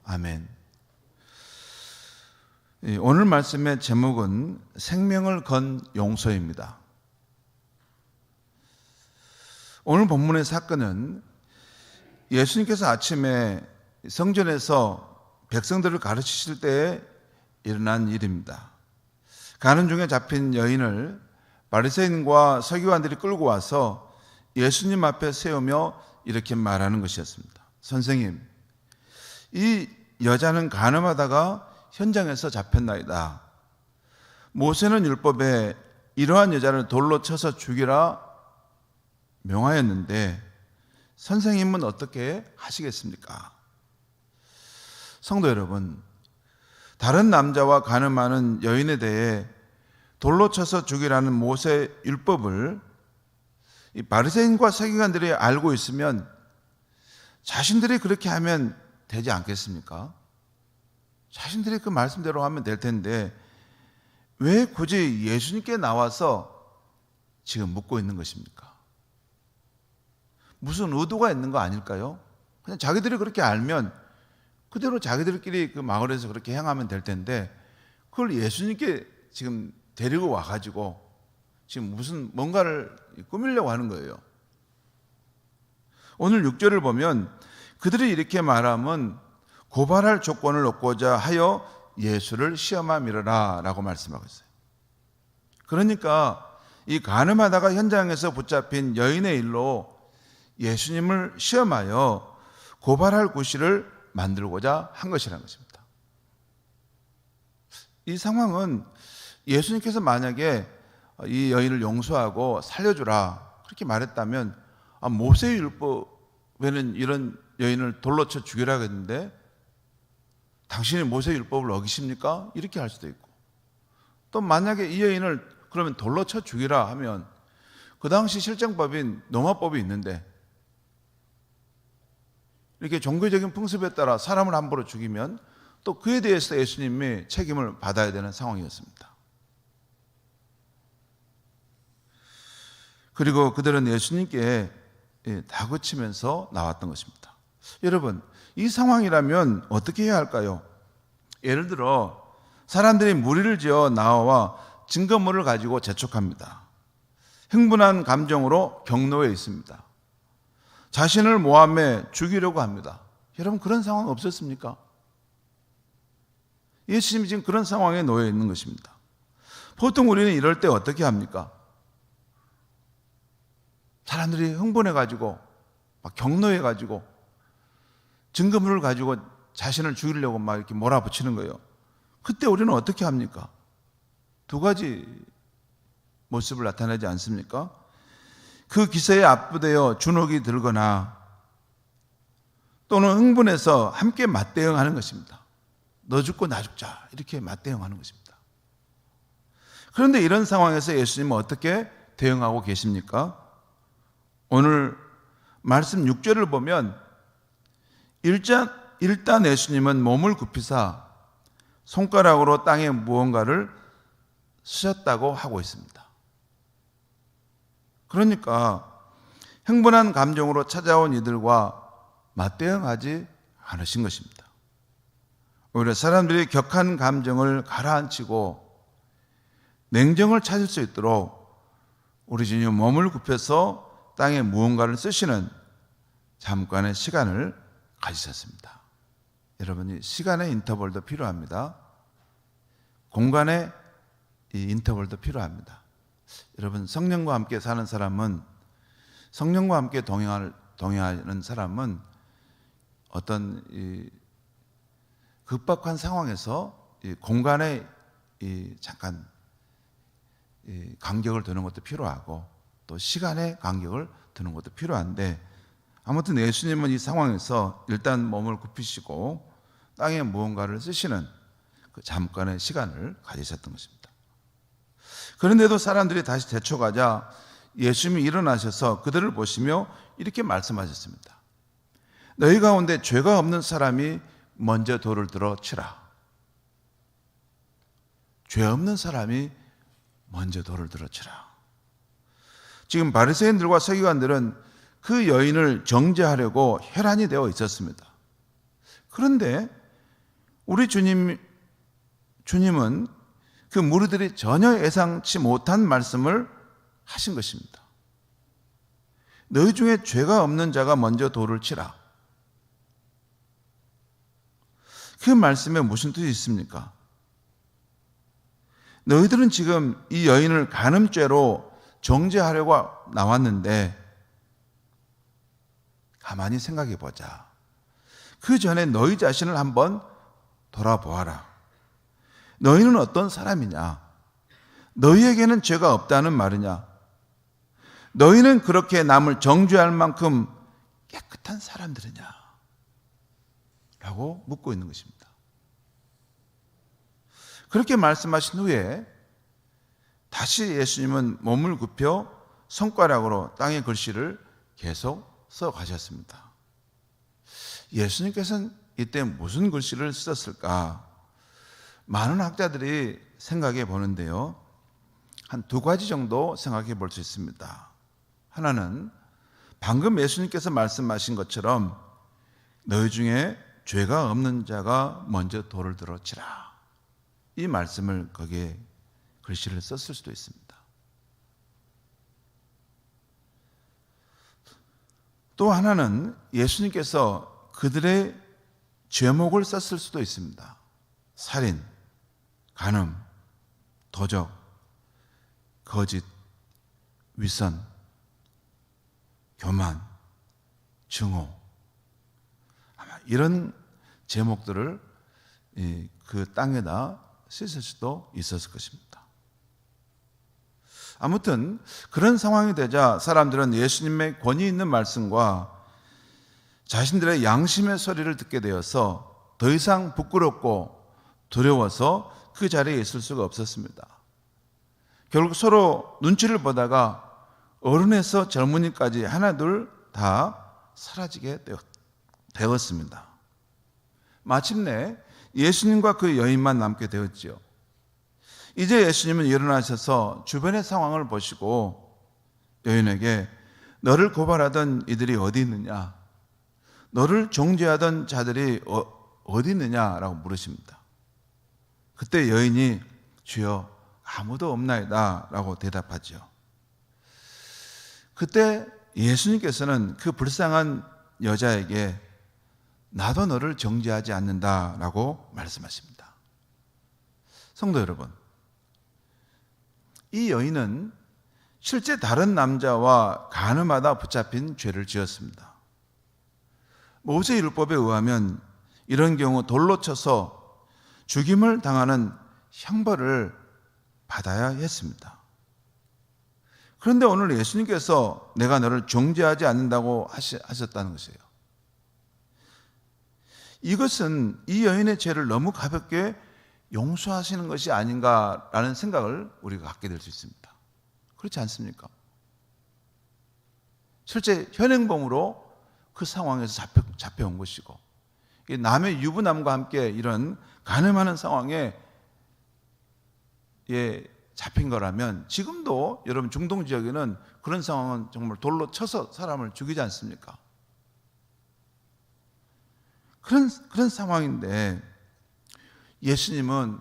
아멘. 오늘 말씀의 제목은 생명을 건 용서입니다. 오늘 본문의 사건은 예수님께서 아침에 성전에서 백성들을 가르치실 때에 일어난 일입니다. 가는 중에 잡힌 여인을 바리새인과 서기관들이 끌고 와서 예수님 앞에 세우며 이렇게 말하는 것이었습니다. 선생님, 이 여자는 간음하다가 현장에서 잡혔나이다. 모세는 율법에 이러한 여자를 돌로 쳐서 죽이라 명하였는데 선생님은 어떻게 하시겠습니까? 성도 여러분, 다른 남자와 간음하는 여인에 대해 돌로 쳐서 죽이라는 모세 율법을 이 바리새인과 서기관들이 알고 있으면 자신들이 그렇게 하면 되지 않겠습니까? 자신들이 그 말씀대로 하면 될 텐데 왜 굳이 예수님께 나와서 지금 묻고 있는 것입니까? 무슨 의도가 있는 거 아닐까요? 그냥 자기들이 그렇게 알면 그대로 자기들끼리 그 마을에서 그렇게 행하면 될 텐데 그걸 예수님께 지금 데리고 와가지고 지금 무슨 뭔가를 꾸미려고 하는 거예요. 오늘 6절을 보면 그들이 이렇게 말하면 고발할 조건을 얻고자 하여 예수를 시험함이라 라고 말씀하고 있어요. 그러니까 이 간음하다가 현장에서 붙잡힌 여인의 일로 예수님을 시험하여 고발할 구실을 만들고자 한 것이라는 것입니다. 이 상황은 예수님께서 만약에 이 여인을 용서하고 살려주라 그렇게 말했다면 모세의 율법에는 이런 여인을 돌로 쳐 죽이라 했는데 당신이 모세의 율법을 어기십니까? 이렇게 할 수도 있고 또 만약에 이 여인을 그러면 돌로 쳐 죽이라 하면 그 당시 실정법인 노마법이 있는데 이렇게 종교적인 풍습에 따라 사람을 함부로 죽이면 또 그에 대해서 예수님이 책임을 받아야 되는 상황이었습니다. 그리고 그들은 예수님께 다그치면서 나왔던 것입니다. 여러분, 이 상황이라면 어떻게 해야 할까요? 예를 들어 사람들이 무리를 지어 나와 증거물을 가지고 재촉합니다. 흥분한 감정으로 경로에 있습니다. 자신을 모함해 죽이려고 합니다. 여러분, 그런 상황 없었습니까? 예수님이 지금 그런 상황에 놓여 있는 것입니다. 보통 우리는 이럴 때 어떻게 합니까? 사람들이 흥분해가지고 막 경로해가지고 증거물을 가지고 자신을 죽이려고 막 이렇게 몰아붙이는 거예요. 그때 우리는 어떻게 합니까? 두 가지 모습을 나타내지 않습니까? 그 기세에 압도되어 주눅이 들거나 또는 흥분해서 함께 맞대응하는 것입니다. 너 죽고 나 죽자 이렇게 맞대응하는 것입니다. 그런데 이런 상황에서 예수님은 어떻게 대응하고 계십니까? 오늘 말씀 6절을 보면 일단 예수님은 몸을 굽히사 손가락으로 땅에 무언가를 쓰셨다고 하고 있습니다. 그러니까 흥분한 감정으로 찾아온 이들과 맞대응하지 않으신 것입니다. 오히려 사람들이 격한 감정을 가라앉히고 냉정을 찾을 수 있도록 우리 주님 몸을 굽혀서 땅에 무언가를 쓰시는 잠깐의 시간을 가지셨습니다. 여러분이 시간의 인터벌도 필요합니다. 공간의 이 인터벌도 필요합니다. 여러분, 성령과 함께 사는 사람은, 성령과 함께 동행하는 사람은 어떤 이 급박한 상황에서 이 공간에 잠깐 간격을 두는 것도 필요하고 또 시간의 간격을 두는 것도 필요한데 아무튼 예수님은 이 상황에서 일단 몸을 굽히시고 땅에 무언가를 쓰시는 그 잠깐의 시간을 가지셨던 것입니다. 그런데도 사람들이 다시 재촉하자 예수님이 일어나셔서 그들을 보시며 이렇게 말씀하셨습니다. 너희 가운데 죄가 없는 사람이 먼저 돌을 들어 치라. 죄 없는 사람이 먼저 돌을 들어 치라. 지금 바리새인들과 서기관들은 그 여인을 정죄하려고 혈안이 되어 있었습니다. 그런데 우리 주님은 그 무리들이 전혀 예상치 못한 말씀을 하신 것입니다. 너희 중에 죄가 없는 자가 먼저 돌을 치라. 그 말씀에 무슨 뜻이 있습니까? 너희들은 지금 이 여인을 간음죄로 정죄하려고 나왔는데 가만히 생각해 보자. 그 전에 너희 자신을 한번 돌아보아라. 너희는 어떤 사람이냐? 너희에게는 죄가 없다는 말이냐? 너희는 그렇게 남을 정죄할 만큼 깨끗한 사람들이냐? 라고 묻고 있는 것입니다. 그렇게 말씀하신 후에 다시 예수님은 몸을 굽혀 손가락으로 땅의 글씨를 계속 써 가셨습니다. 예수님께서는 이때 무슨 글씨를 썼을까? 많은 학자들이 생각해 보는데요. 한 두 가지 정도 생각해 볼 수 있습니다. 하나는 방금 예수님께서 말씀하신 것처럼 너희 중에 죄가 없는 자가 먼저 돌을 들어 치라. 이 말씀을 거기에 글씨를 썼을 수도 있습니다. 또 하나는 예수님께서 그들의 죄목을 썼을 수도 있습니다. 살인, 간음, 도적, 거짓, 위선, 교만, 증오, 아마 이런 제목들을 그 땅에다 쓰실 수도 있었을 것입니다. 아무튼 그런 상황이 되자 사람들은 예수님의 권위 있는 말씀과 자신들의 양심의 소리를 듣게 되어서 더 이상 부끄럽고 두려워서 그 자리에 있을 수가 없었습니다. 결국 서로 눈치를 보다가 어른에서 젊은이까지 하나둘 다 사라지게 되었습니다. 마침내 예수님과 그 여인만 남게 되었지요. 이제 예수님은 일어나셔서 주변의 상황을 보시고 여인에게 너를 고발하던 이들이 어디 있느냐? 너를 정죄하던 자들이 어디 있느냐라고 물으십니다. 그때 여인이 주여 아무도 없나이다 라고 대답하죠. 그때 예수님께서는 그 불쌍한 여자에게 나도 너를 정죄하지 않는다 라고 말씀하십니다. 성도 여러분, 이 여인은 실제 다른 남자와 간음하다 붙잡힌 죄를 지었습니다. 모세 율법에 의하면 이런 경우 돌로 쳐서 죽임을 당하는 형벌을 받아야 했습니다. 그런데 오늘 예수님께서 내가 너를 정죄하지 않는다고 하셨다는 것이에요. 이것은 이 여인의 죄를 너무 가볍게 용서하시는 것이 아닌가라는 생각을 우리가 갖게 될 수 있습니다. 그렇지 않습니까? 실제 현행범으로 그 상황에서 잡혀온 것이고 남의 유부남과 함께 이런 간음하는 상황에 잡힌 거라면 지금도 여러분 중동 지역에는 그런 상황은 정말 돌로 쳐서 사람을 죽이지 않습니까? 그런 상황인데 예수님은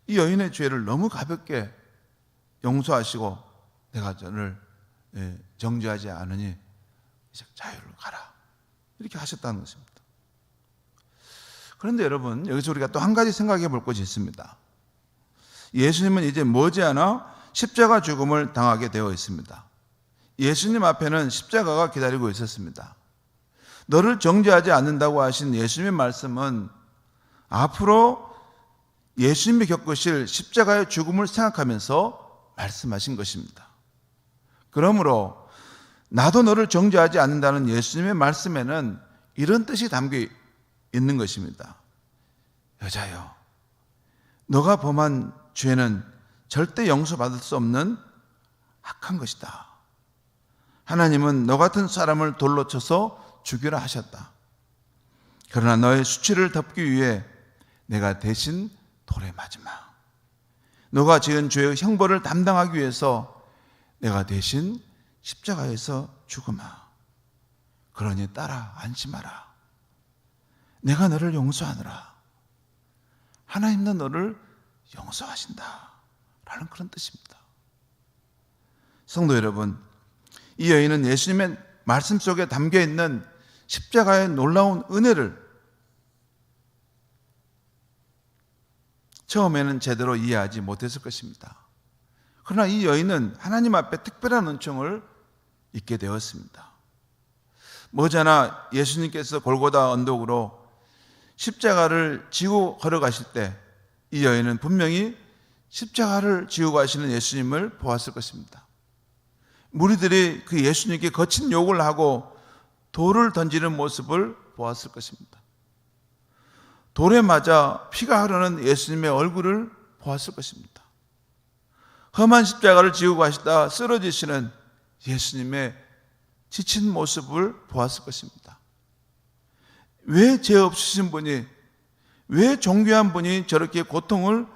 이 여인의 죄를 너무 가볍게 용서하시고 내가 너를 정죄하지 않으니 이제 자유를 가라 이렇게 하셨다는 것입니다. 그런데 여러분 여기서 우리가 또 한 가지 생각해 볼 것이 있습니다. 예수님은 이제 머지않아 십자가 죽음을 당하게 되어 있습니다. 예수님 앞에는 십자가가 기다리고 있었습니다. 너를 정죄하지 않는다고 하신 예수님의 말씀은 앞으로 예수님이 겪으실 십자가의 죽음을 생각하면서 말씀하신 것입니다. 그러므로 나도 너를 정죄하지 않는다는 예수님의 말씀에는 이런 뜻이 담겨 있는 것입니다. 여자여, 너가 범한 죄는 절대 용서받을 수 없는 악한 것이다. 하나님은 너 같은 사람을 돌로 쳐서 죽이라 하셨다. 그러나 너의 수치를 덮기 위해 내가 대신 돌에 맞으마. 너가 지은 죄의 형벌을 담당하기 위해서 내가 대신 십자가에서 죽으마. 그러니 따라 안심하라. 내가 너를 용서하느라. 하나님도 너를 용서하신다 라는 그런 뜻입니다. 성도 여러분, 이 여인은 예수님의 말씀 속에 담겨있는 십자가의 놀라운 은혜를 처음에는 제대로 이해하지 못했을 것입니다. 그러나 이 여인은 하나님 앞에 특별한 은총을 잊게 되었습니다. 머지않아 예수님께서 골고다 언덕으로 십자가를 지고 걸어가실 때 이 여인은 분명히 십자가를 지고 가시는 예수님을 보았을 것입니다. 무리들이 그 예수님께 거친 욕을 하고 돌을 던지는 모습을 보았을 것입니다. 돌에 맞아 피가 흐르는 예수님의 얼굴을 보았을 것입니다. 험한 십자가를 지고 가시다 쓰러지시는 예수님의 지친 모습을 보았을 것입니다. 왜 죄 없으신 분이, 왜 존귀한 분이 저렇게 고통을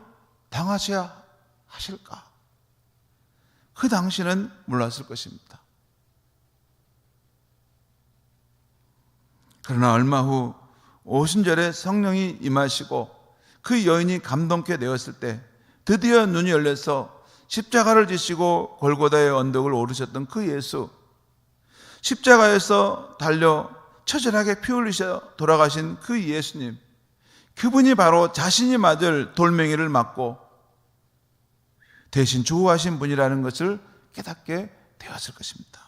당하셔야 하실까? 그 당시는 몰랐을 것입니다. 그러나 얼마 후 오순절에 성령이 임하시고 그 여인이 감동케 되었을 때 드디어 눈이 열려서 십자가를 지시고 골고다의 언덕을 오르셨던 그 예수, 십자가에서 달려 처절하게 피 흘리셔 돌아가신 그 예수님, 그분이 바로 자신이 맞을 돌멩이를 맞고 대신 조우하신 분이라는 것을 깨닫게 되었을 것입니다.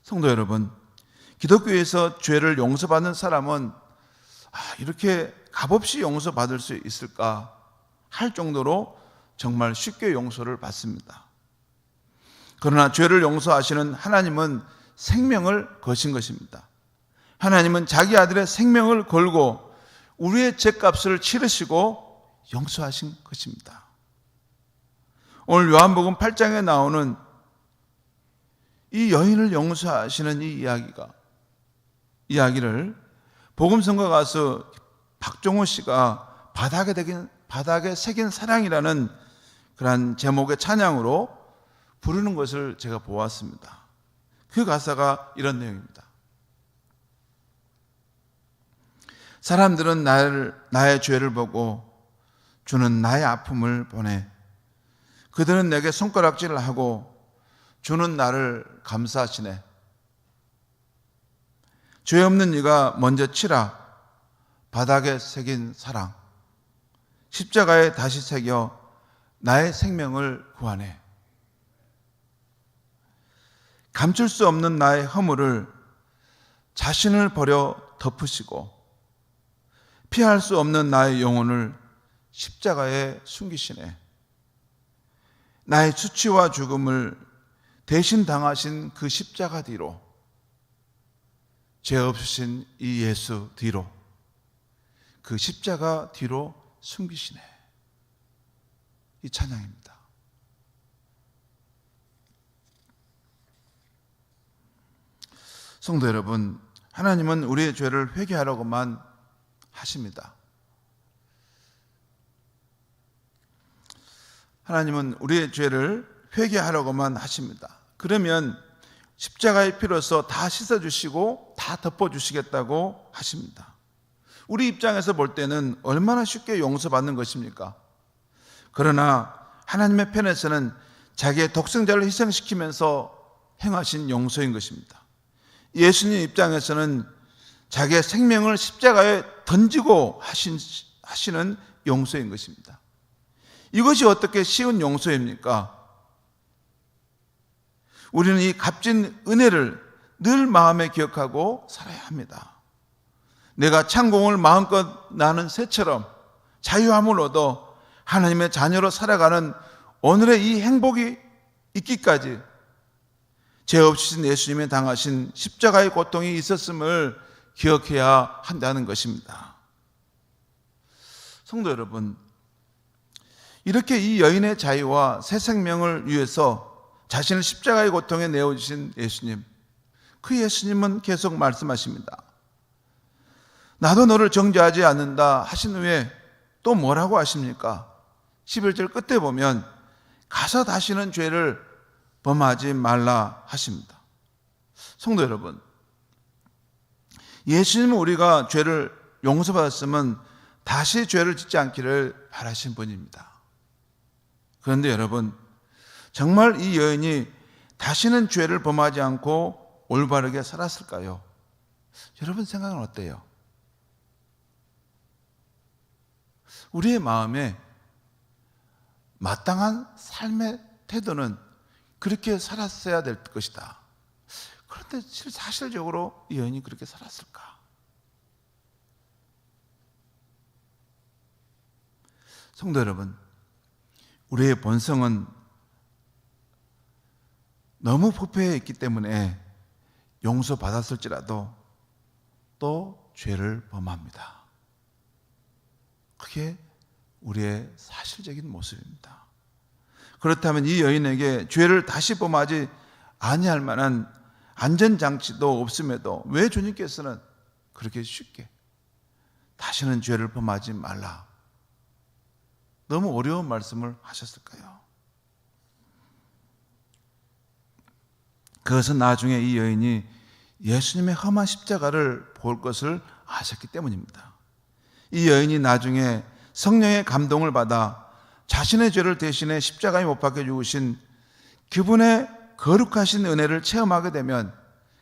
성도 여러분, 기독교에서 죄를 용서받는 사람은 이렇게 값없이 용서받을 수 있을까 할 정도로 정말 쉽게 용서를 받습니다. 그러나 죄를 용서하시는 하나님은 생명을 거신 것입니다. 하나님은 자기 아들의 생명을 걸고 우리의 죄값을 치르시고 용서하신 것입니다. 오늘 요한복음 8장에 나오는 이 여인을 용서하시는 이 이야기를 복음성가 가수 박종호 씨가 바닥에 새긴 사랑이라는 그런 제목의 찬양으로 부르는 것을 제가 보았습니다. 그 가사가 이런 내용입니다. 사람들은 나의 죄를 보고 주는 나의 아픔을 보내. 그들은 내게 손가락질을 하고 주는 나를 감싸시네. 죄 없는 네가 먼저 치라. 바닥에 새긴 사랑. 십자가에 다시 새겨 나의 생명을 구하네. 감출 수 없는 나의 허물을 자신을 버려 덮으시고 피할 수 없는 나의 영혼을 십자가에 숨기시네. 나의 수치와 죽음을 대신 당하신 그 십자가 뒤로, 죄 없으신 이 예수 뒤로, 그 십자가 뒤로 숨기시네. 이 찬양입니다. 성도 여러분, 하나님은 우리의 죄를 회개하라고만 하십니다. 하나님은 우리의 죄를 회개하라고만 하십니다. 그러면 십자가의 피로서 다 씻어주시고 다 덮어주시겠다고 하십니다. 우리 입장에서 볼 때는 얼마나 쉽게 용서받는 것입니까? 그러나 하나님의 편에서는 자기의 독생자를 희생시키면서 행하신 용서인 것입니다. 예수님 입장에서는 자기의 생명을 십자가에 던지고 하시는 용서인 것입니다. 이것이 어떻게 쉬운 용서입니까? 우리는 이 값진 은혜를 늘 마음에 기억하고 살아야 합니다. 내가 창공을 마음껏 나는 새처럼 자유함을 얻어 하나님의 자녀로 살아가는 오늘의 이 행복이 있기까지 죄 없으신 예수님이 당하신 십자가의 고통이 있었음을 기억해야 한다는 것입니다. 성도 여러분, 이렇게 이 여인의 자유와 새 생명을 위해서 자신을 십자가의 고통에 내어주신 예수님, 그 예수님은 계속 말씀하십니다. 나도 너를 정죄하지 않는다 하신 후에 또 뭐라고 하십니까? 11절 끝에 보면 가서 다시는 죄를 범하지 말라 하십니다. 성도 여러분, 예수님은 우리가 죄를 용서받았으면 다시 죄를 짓지 않기를 바라신 분입니다. 그런데 여러분, 정말 이 여인이 다시는 죄를 범하지 않고 올바르게 살았을까요? 여러분 생각은 어때요? 우리의 마음에 마땅한 삶의 태도는 그렇게 살았어야 될 것이다. 그런데 사실적으로 이 여인이 그렇게 살았을까? 성도 여러분, 우리의 본성은 너무 부패해 있기 때문에 용서받았을지라도 또 죄를 범합니다. 그게 우리의 사실적인 모습입니다. 그렇다면 이 여인에게 죄를 다시 범하지 아니할 만한 안전장치도 없음에도 왜 주님께서는 그렇게 쉽게 다시는 죄를 범하지 말라, 너무 어려운 말씀을 하셨을까요? 그것은 나중에 이 여인이 예수님의 험한 십자가를 볼 것을 아셨기 때문입니다. 이 여인이 나중에 성령의 감동을 받아 자신의 죄를 대신해 십자가에 못 박혀 죽으신 그분의 거룩하신 은혜를 체험하게 되면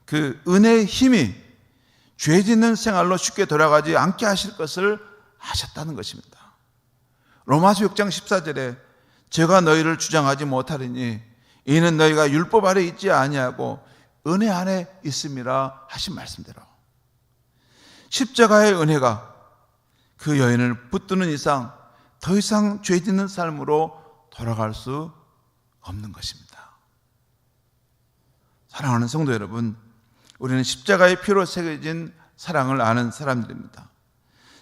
그 은혜의 힘이 죄 짓는 생활로 쉽게 돌아가지 않게 하실 것을 아셨다는 것입니다. 로마서 6장 14절에 제가 너희를 주장하지 못하리니 이는 너희가 율법 아래 있지 아니하고 은혜 안에 있음이라 하신 말씀대로 십자가의 은혜가 그 여인을 붙드는 이상 더 이상 죄 짓는 삶으로 돌아갈 수 없는 것입니다. 사랑하는 성도 여러분, 우리는 십자가의 피로 새겨진 사랑을 아는 사람들입니다.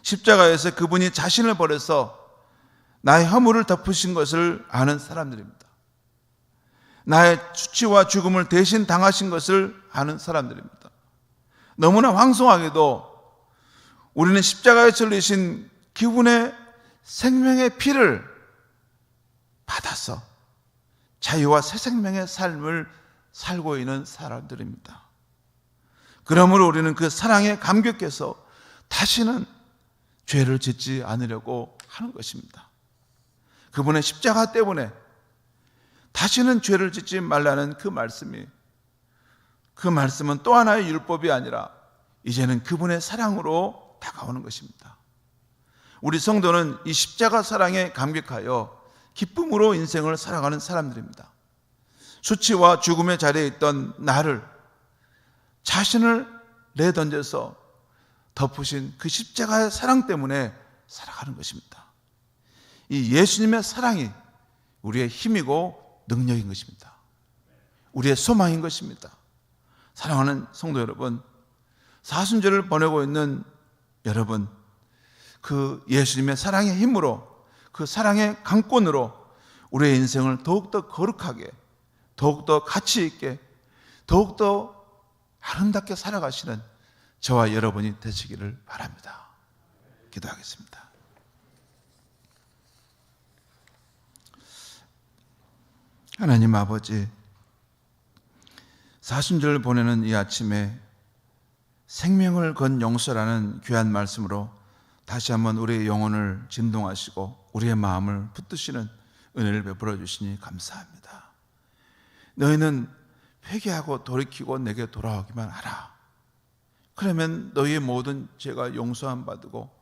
십자가에서 그분이 자신을 버려서 나의 허물을 덮으신 것을 아는 사람들입니다. 나의 수치와 죽음을 대신 당하신 것을 아는 사람들입니다. 너무나 황송하게도 우리는 십자가에 절리신 그분의 생명의 피를 받아서 자유와 새 생명의 삶을 살고 있는 사람들입니다. 그러므로 우리는 그 사랑에 감격해서 다시는 죄를 짓지 않으려고 하는 것입니다. 그분의 십자가 때문에 다시는 죄를 짓지 말라는 그 말씀은 또 하나의 율법이 아니라 이제는 그분의 사랑으로 다가오는 것입니다. 우리 성도는 이 십자가 사랑에 감격하여 기쁨으로 인생을 살아가는 사람들입니다. 수치와 죽음의 자리에 있던 나를 자신을 내던져서 덮으신 그 십자가의 사랑 때문에 살아가는 것입니다. 이 예수님의 사랑이 우리의 힘이고 능력인 것입니다. 우리의 소망인 것입니다. 사랑하는 성도 여러분, 사순절을 보내고 있는 여러분, 그 예수님의 사랑의 힘으로, 그 사랑의 강권으로 우리의 인생을 더욱더 거룩하게, 더욱더 가치 있게, 더욱더 아름답게 살아가시는 저와 여러분이 되시기를 바랍니다. 기도하겠습니다. 하나님 아버지, 사순절을 보내는 이 아침에 생명을 건 용서라는 귀한 말씀으로 다시 한번 우리의 영혼을 진동하시고 우리의 마음을 붙드시는 은혜를 베풀어 주시니 감사합니다. 너희는 회개하고 돌이키고 내게 돌아오기만 하라. 그러면 너희의 모든 죄가 용서함 받고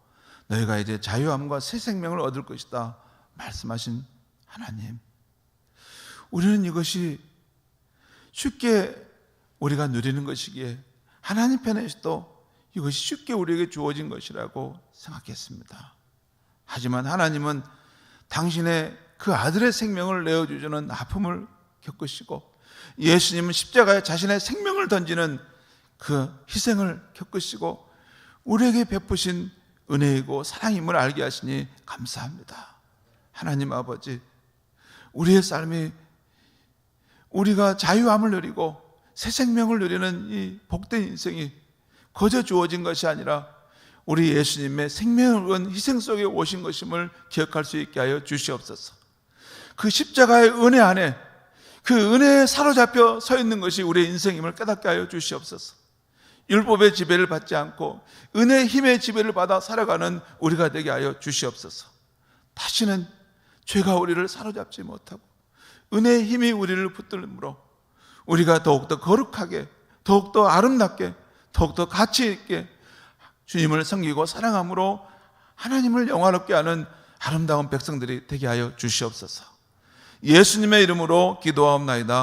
너희가 이제 자유함과 새 생명을 얻을 것이다 말씀하신 하나님, 우리는 이것이 쉽게 우리가 누리는 것이기에 하나님 편에서도 이것이 쉽게 우리에게 주어진 것이라고 생각했습니다. 하지만 하나님은 당신의 그 아들의 생명을 내어주시는 아픔을 겪으시고 예수님은 십자가에 자신의 생명을 던지는 그 희생을 겪으시고 우리에게 베푸신 은혜이고 사랑임을 알게 하시니 감사합니다. 하나님 아버지, 우리의 삶이 우리가 자유함을 누리고 새 생명을 누리는 이 복된 인생이 거저 주어진 것이 아니라 우리 예수님의 생명을 건 희생 속에 오신 것임을 기억할 수 있게 하여 주시옵소서. 그 십자가의 은혜 안에 그 은혜에 사로잡혀 서 있는 것이 우리의 인생임을 깨닫게 하여 주시옵소서. 율법의 지배를 받지 않고 은혜의 힘의 지배를 받아 살아가는 우리가 되게 하여 주시옵소서. 다시는 죄가 우리를 사로잡지 못하고 은혜의 힘이 우리를 붙들므로 우리가 더욱더 거룩하게, 더욱더 아름답게, 더욱더 가치 있게 주님을 섬기고 사랑함으로 하나님을 영화롭게 하는 아름다운 백성들이 되게 하여 주시옵소서. 예수님의 이름으로 기도하옵나이다.